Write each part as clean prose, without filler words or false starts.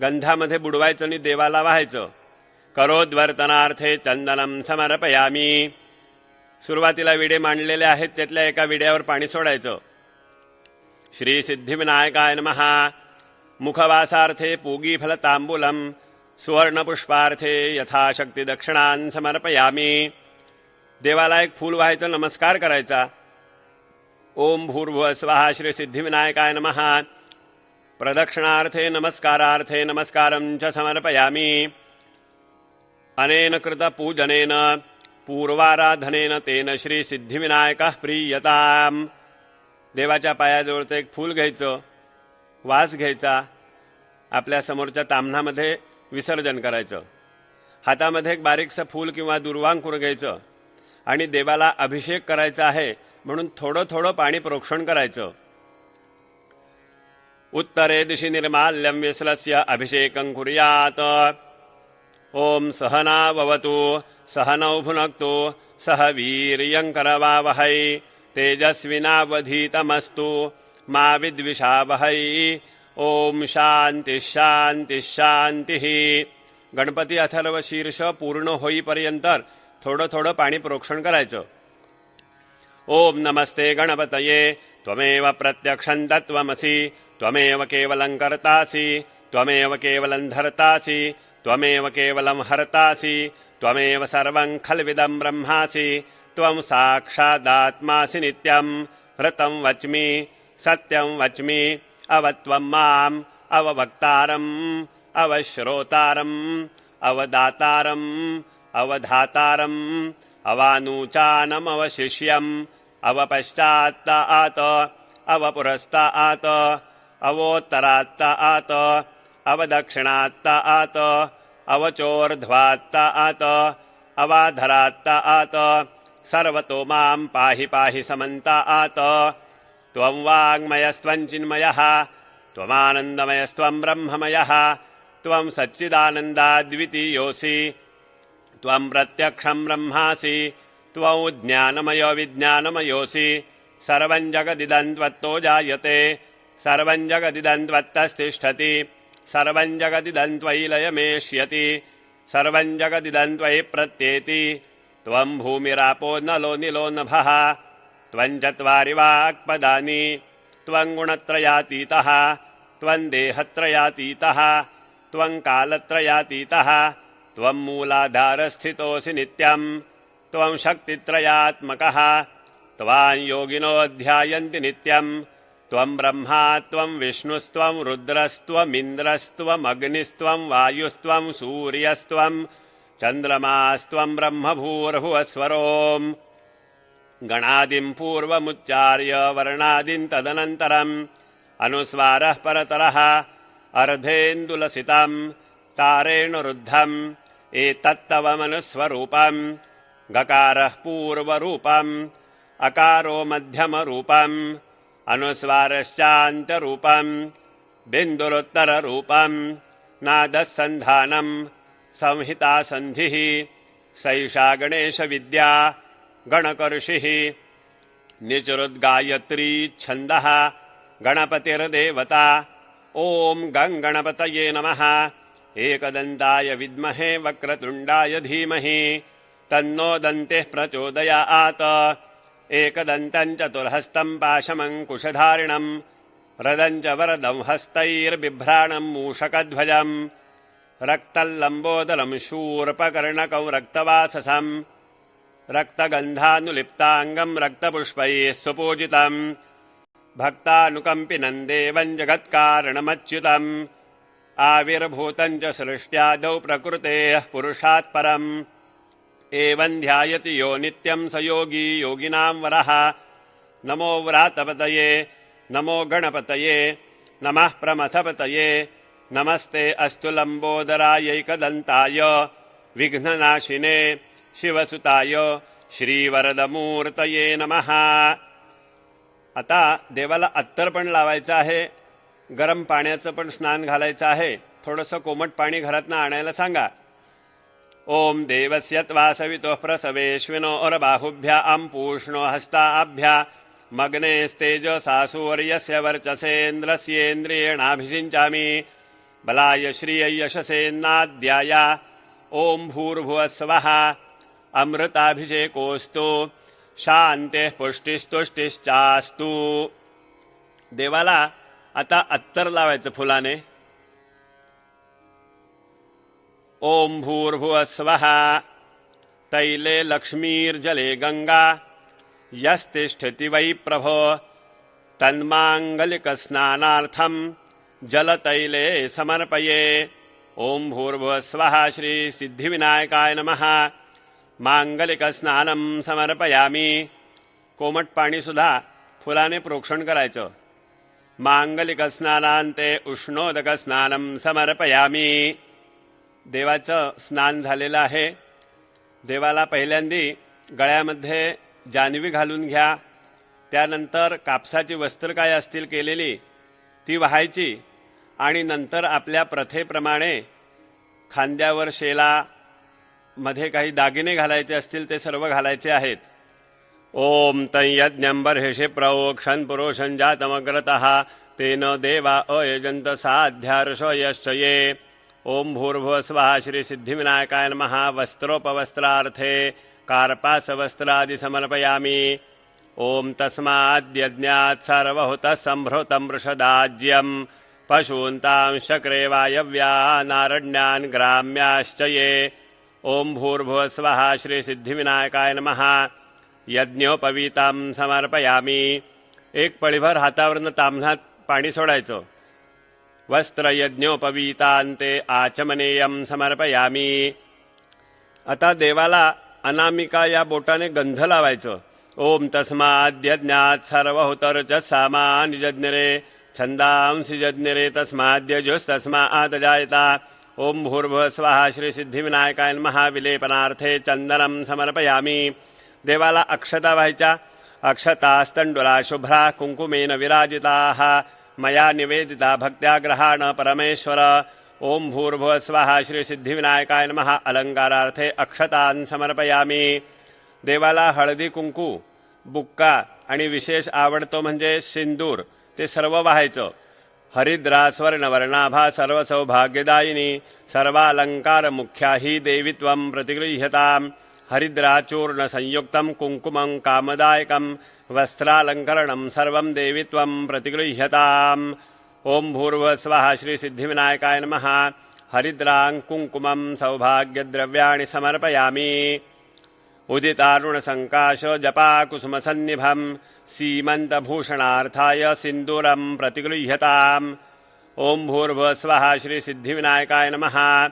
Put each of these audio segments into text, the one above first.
गंधामध्ये बुडवायचं आणि देवाला वाहायचं. करोद्वर्तनार्थे चंदनम समर्पयामी. सुरुवातीला विडे मांडलेले आहेत, त्यातल्या एका विड्यावर पाणी सोडायचं. श्री सिद्धिविनायकाय नमः. मुखवासार्थे पूगीफल तांबूलम सुवर्णपुष्पार्थे यथाशक्ती दक्षिणान समर्पयामी. देवाला एक फूल व्हायचं, नमस्कार करायचा. ओम भूर्भुवः स्वः श्री सिद्धिविनायकाय नमः. प्रदक्षिणार्थे नमस्कारार्थे नमस्कारं च समर्पयामी. अनेन कृत पूजनेन पूर्वाराधनेन तेन श्री सिद्धिविनायकः प्रीयताम्. देवाच्या पायाजवळचं एक फूल घ्यायचं, वास घ्यायचा, आपल्या समोरच्या ताम्हणामध्ये विसर्जन करायचं. हातामध्ये एक बारीकसं फूल किंवा दुर्वांकुर घ्यायचं आणि देवाला अभिषेक करायचा आहे म्हणून थोडं थोडं पाणी प्रोक्षण करायचं. उत्तरे दिशि निर्माल्यं विश्लस्य अभिषेकं कुर्यात्. ओम सहनाववतु सहनौ भुनक्तु सह वीर्यं करवावहै तेजस्विनावधीतमस्तु मा विद्विषावहै. ओम शांती शांती शांती. गणपती अथर्व शीर्ष पूर्ण होईपर्यंत थोडं थोडं पाणी प्रोक्षण करायचं. ओम नमस्ते गणपतये त्वमेव प्रत्यक्षं तत्त्वमसि त्वमेव केवलं कर्तासि त्वमेव केवलं धर्तासि त्वमेव केवलं हर्तासि त्वमेव सर्वं खल्विदं ब्रह्मासि त्वं साक्षादात्मासि नित्यं. ऋतं वच्मि सत्यं वच्मि अवत्वं माम् अववक्तारम् अवश्रोतारम् अवदातारम् अवधातारम् अवानूचानमवशिष्यम् अवपश्चात्तात् अवपुरस्तात् अवोत्तरात्तात् अवदक्षिणात्तात् अवचोर्ध्वात्तात् अवाधरात्तात् सर्वतो मां पाहि पाहि समन्तात्. त्वं वाङ्मयस्त्वं चिन्मयः त्वमानन्दमयस्त्वं ब्रह्ममयः त्वं सच्चिदानन्दाद्वितीयोऽसि त्वं प्रत्यक्षं ब्रह्मासि त्वं ज्ञानमयो विज्ञानमयोऽसि. सर्वं जगदिदं त्वत्तो जायते सर्वं जगदिदं त्वत्तस्तिष्ठति सर्वं जगदिदं त्वयि लयमेष्यति सर्वं जगदिदं त्वयि प्रत्येति. त्वं भूमिरापो नलो निलो नभः त्वं चत्वारि वाक्पदानि त्वं गुणत्रयातीतः त्वं देहत्रयातीतः त्वं कालत्रयातीतः त्वं मूलाधारस्थितोऽसि नित्यं त्वं शक्तित्रयात्मकः त्वां योगिनो ध्यायन्ति नित्यं. त्वं ब्रह्मा त्वं विष्णुस्त्वं रुद्रस्त्वमिन्द्रस्त्वमग्निस्त्वं वायुस्त्वं सूर्यस्त्वं चन्द्रमास्त्वं ब्रह्मभूर्भुवस्वरोम्. गणादिं पूर्वमुच्चार्य वर्णादिं तदनन्तरम् अनुस्वारः परतरः अर्धेन्दुलसितं तारेण रुद्धम् एतत्तवमनुस्वरूपम्. गकारः पूर्वरूपम् अकारो मध्यमरूपम् अनुस्वारश्चान्तरूपम् बिन्दुरुत्तररूपम्. नादः सन्धानम् संहितासन्धिः सैषा गणेशविद्या गणकर्षिः. निचरुद्गायत्री छन्दः गणपतिर्देवता. ओम गं गणपतये नमः. एकदन्ताय विद्महे वक्रतुण्डाय धीमहि तन्नो दन्तिः प्रचोदयात्. एकदन्तं चतुर्हस्तं पाशमङ्कुशधारिणं रदं च वरदं हस्तैर्बिभ्राणं मूषकध्वजं रक्तल्लम्बोदरं शूर्पकर्णकं रक्तवाससं रक्तगन्धानुलिप्ताङ्गं रक्तपुष्पैः सुपूजितं भक्तानुकम्पिनं देवं जगत्कारणमच्युतम्. आविर्भूतं च सृष्ट्यादौ प्रकृतेः पुरुषात् परम्. एवं ध्यायति यो नित्यं स योगी योगिनां वरः. नमो व्रातपतये नमो गणपतये नमः प्रमथपतये नमस्ते अस्तु लम्बोदरायैकदन्ताय विघ्ननाशिने शिवसुताय श्रीवरदमूर्तये नमः. आता देवाला अत्तर पण लावायचं आहे, गरम पाण्याचं पण स्नान घालायचं आहे. थोडंसं कोमट पाणी घरातनं आणायला सांगा. ओम देवस्य त्वासवितोः प्रसवेश्विनोर्बाहुभ्यां पूष्णो हस्ताभ्या मग्नेस्तेजसा सूर्यस्य वर्चसेन्द्रस्येन्द्रियेणाभिषिञ्चामि. बलाय श्रियै यशसेन्नाद्याय ओम भूर्भुवस्वः अमृताभिषेकोस्तु शांतेः पुष्टिस्तुष्टिश्चास्तु। देवाला आता अत्तर लावायचं फुलाने। ओम भूर्भुवस्वः तैले लक्ष्मीर्जले गंगा यस्तिष्ठति वै प्रभो तन्मांगलिकस्नानार्थं जलतैले समर्पये। ओम भूर्भुवस्वः श्री सिद्धिविनायकाय नमः। मांगलिक स्नानम समर्पयामी। कोमट पाणी सुद्धा फुलाने प्रोक्षण करायचं। मांगलिक स्नानांते उष्णोदक स्नानम समर्पयामी। देवाचं स्नान झालेलं आहे। देवाला पहिल्यांदी गळ्यामध्ये जानवी घालून घ्या। त्यानंतर कापसाची वस्त्र काय असतील केलेली ती वाहायची आणि नंतर आपल्या प्रथेप्रमाणे खांद्यावर शेला मध्ये काही दागिने घालायचे असतील ते सर्व घालायचे आहेत। ओम तयज्ञं बर्हिषि प्रोक्षन् पुरुषं जातमग्रतः तेन देवा अयजन्त साध्यार्षयश्चये। ओम भूर्भुवस्वः श्री सिद्धिविनायकाय नमः। वस्त्रोपवस्त्रार्थे कार्पासवस्त्रादि समर्पयामि। ओम तस्माद्यज्ञात् सर्वहुतः सम्भृतं वृषदाज्यं पशून्तां शक्रे वायव्यानारण्यान् ग्राम्याश्चये। ओम भूर्भुवस्वः श्री सिद्धिविनायकाय नमः। यज्ञोपवीतं समर्पयामि। एक पळीभर हातावरनं ताम्हात पाणी सोडायचं। वस्त्र यज्ञोपवीतांते आचमनेयं समर्पयामि। आता देवाला अनामिका या बोटाने गंध लावायचं। ओम तस्माद्यज्ञात् सर्वहुतर्च सामान्यजज्ञरे छंदांसि जज्ञरे तस्माद्यजुस्तस्मादजायता। ओम भूर्भुवस्वः श्री सिद्धिविनायकाय नमः। विलेपनार्थे चंदनं समर्पयामि। देवाला अक्षता व्हायच्या। अक्षतास्तंडुला शुभ्रा कुंकुमेन विराजिताः मया निवेदिता भक्त्या ग्रहाण परमेश्वर। ओम भूर्भुवस्वः श्री सिद्धिविनायकाय नमः। अलंकारार्थे अक्षतान् समर्पयामि। देवाला हळदी कुंकू बुक्का आणि विशेष आवडतो म्हणजे सिंदूर ते सर्व वाहायचं। हरिद्रा स्वर्णवर्णाभा सर्वसौभाग्यदायिनी सर्वालंकार मुख्या ही देवी त्वं प्रतिगृह्यताम्। हरिद्रा चूर्ण संयुक्तं कुंकुमं कामदायकं वस्त्रालंकरणं सर्वं देवी त्वं प्रतिगृह्यताम्। ओम भूर्भुवस्वः श्री सिद्धिविनायकाय नमः। हरिद्रां कुंकुमं सौभाग्यद्रव्याणि समर्पयामि। उदितारुणसंकाश जपाकुसुमसन्निभं सीमन्तभूषणार्थाय सिन्दूरं प्रतिगृह्यताम्। ओम भूर्भुवस्वः श्री सिद्धिविनायकाय नमः।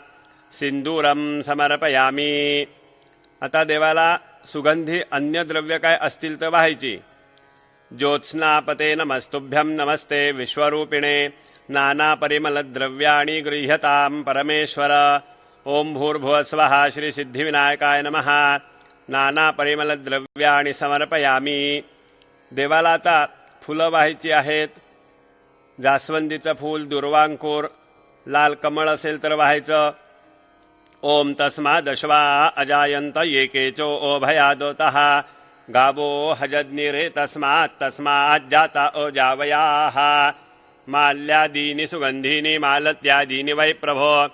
सिन्दूरं समर्पयामि। आता देवाला सुगंधी अन्य द्रव्य काय असतील तर वाहायची। ज्योत्स्नापते नमस्तुभ्यं नमस्ते विश्वरूपिणे नाना परिमल द्रव्याणि गृह्यतां परमेश्वर। ओम भूर्भुवस्वः श्री सिद्धिविनायकाय नमः। नाना परिमल द्रव्याणि समर्पयामि। देवाला आता फुलं वाहायची आहेत। जास्वंदीचं फूल, दुर्वांकूर, लाल कमळ असेल तर वाहायचं। ओम तस्मादश्वा अजायन्त ये केचो ओभयादोतः गावो हजज्ञिरे तस्माज्जाता अजावयाः। माल्यादीनि सुगंधीनि मालत्यादीनि वै प्रभो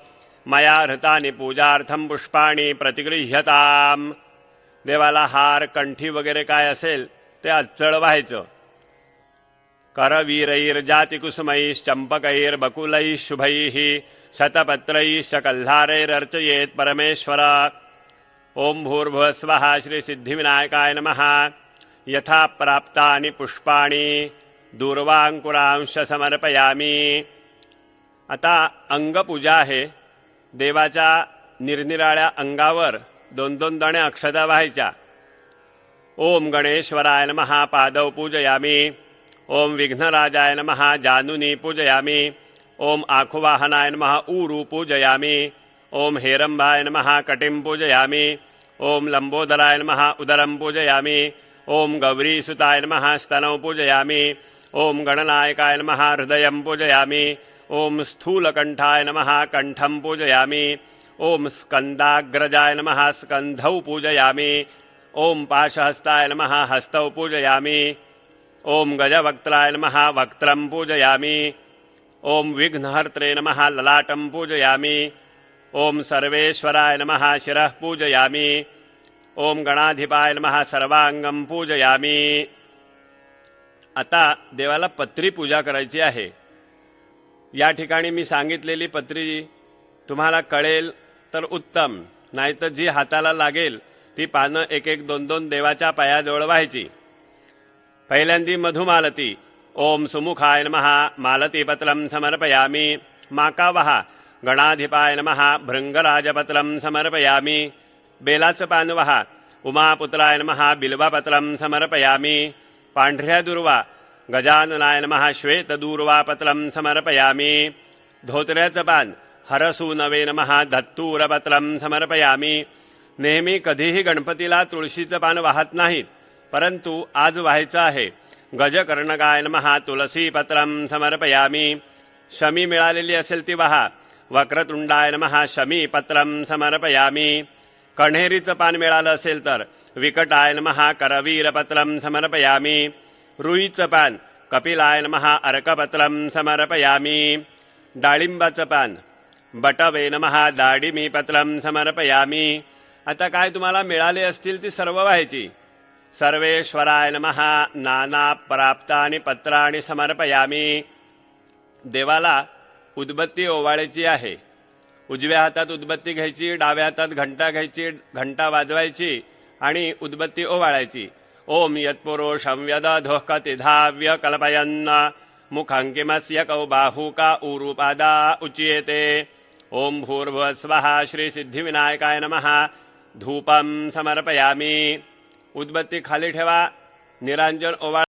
मया हृतानि पूजार्थं पुष्पाणि प्रतिगृह्यताम्। देवाला हार कंठी वगैरे काय असेल ते अच्चळ व्हायचं। करवीरैर्जातिकुसुमैश्चम्पकैर्बकुलैः शुभैः शतपत्रैश्च कल्हारैरर्चयेत् परमेश्वर। ओम भूर्भुवस्वः श्री सिद्धिविनायकाय नमः। यथा प्राप्तानि पुष्पाणि दूर्वांकुरांश समर्पयामि। आता अंगपूजा आहे। देवाच्या निरनिराळ्या अंगावर 2-2 दाणे अक्षता व्हायच्या। ओम गणेश्वराय नमः पादौ पूजयामि। ओम विघ्नराजाय नमः जानुनी पूजयामि। ओम आखुवाहनाय नमः ऊरू पूजयामि। ओम हेरंबाय नमः कटिं पूजयामि। ओम लंबोदराय नमः उदरं पूजयामि। ओम गौरीसुताय नमः स्तनौ पूजयामि। ओम गणनायकाय नमः हृदयं पूजयामि। ओम स्थूलकंठाय नमः कंठं पूजयामि। ओम स्कंदाग्रजाय नमः स्कंधौ पूजयामि। ओम पाशहस्ताय नमः हस्तौ पूजयामि। ओम गजवक्त्राय नमः वक्त्रं पूजयामि। ओम विघ्नहर्त्रे नमः ललाटं पूजयामि। ओम सर्वेश्वराय नमः शिरः पूजयामि। ओम गणाधिपाय नमः सर्वांगम पूजयामि। आता देवाला पत्री पूजा करायची आहे। या ठिकाणी मी सांगितलेली पत्री तुम्हाला कळेल तर उत्तम, नाहीतर जी हाताला लागेल ती पानं एक एक दोन दोन देवाच्या पायाजवळ व्हायची। पहिल्यांदी मधुमालती। ओम सुमुखाय नमः मालतीपत्रं समर्पयामि। माकावह गणाधिपाय नमः भृंगराजपत्रं समर्पयामि। बेलाचं पान वहा। उमापुत्राय नमः बिल्वपत्रं समर्पयामि। पांढऱ्या दुर्वा गजाननाय नमः श्वेतदूर्वापत्रं समर्पयामि। धोत्र्याचं पान हरसूनवे नमः धत्तूरपत्रं समर्पयामि। नेहमी कधीही गणपतीला तुळशीचं पान वाहत नाहीत, परंतु आज व्हायचं आहे। गजकर्णकाय नमः तुलसीपत्रं समर्पयामि। शमी मिळालेली असेल ती वहा। वक्रतुंडाय नमः शमीपत्रं समर्पयामि। कण्हेरीचं पान मिळालं असेल तर विकटाय नमः करवीरपत्रं समर्पयामि। रुईचं पान कपिलाय नमः अर्कपत्रं समर्पयामि। डाळिंबाचं पान बटवे नमः दाडिमीपत्रं समर्पयामि। आता काय तुम्हाला मिळाले असतील ती सर्व व्हायची। सर्वेश्वराय नमः नाना प्राप्तानि पत्राणि समर्पयामि। देवाला उदबत्ती ओवाळायची आहे। उजव्या हातात उदबत्ती घ्यायची, डाव्या हातात घंटा घ्यायची, घंटा वाजवायची आणि उदबत्ती ओवाळायची। ओम यत्पुरुषं व्यदधोः कतिधाव्य कल्पयन् मुखं किमस्य कौ बाहू का ऊरुपादा उच्येते। ओम भूर्भुवः स्वः श्री सिद्धिविनायकाय नमः। धूपं समर्पयामि। उदबत्ती खाली ठेवा, निरांजन ओवाळ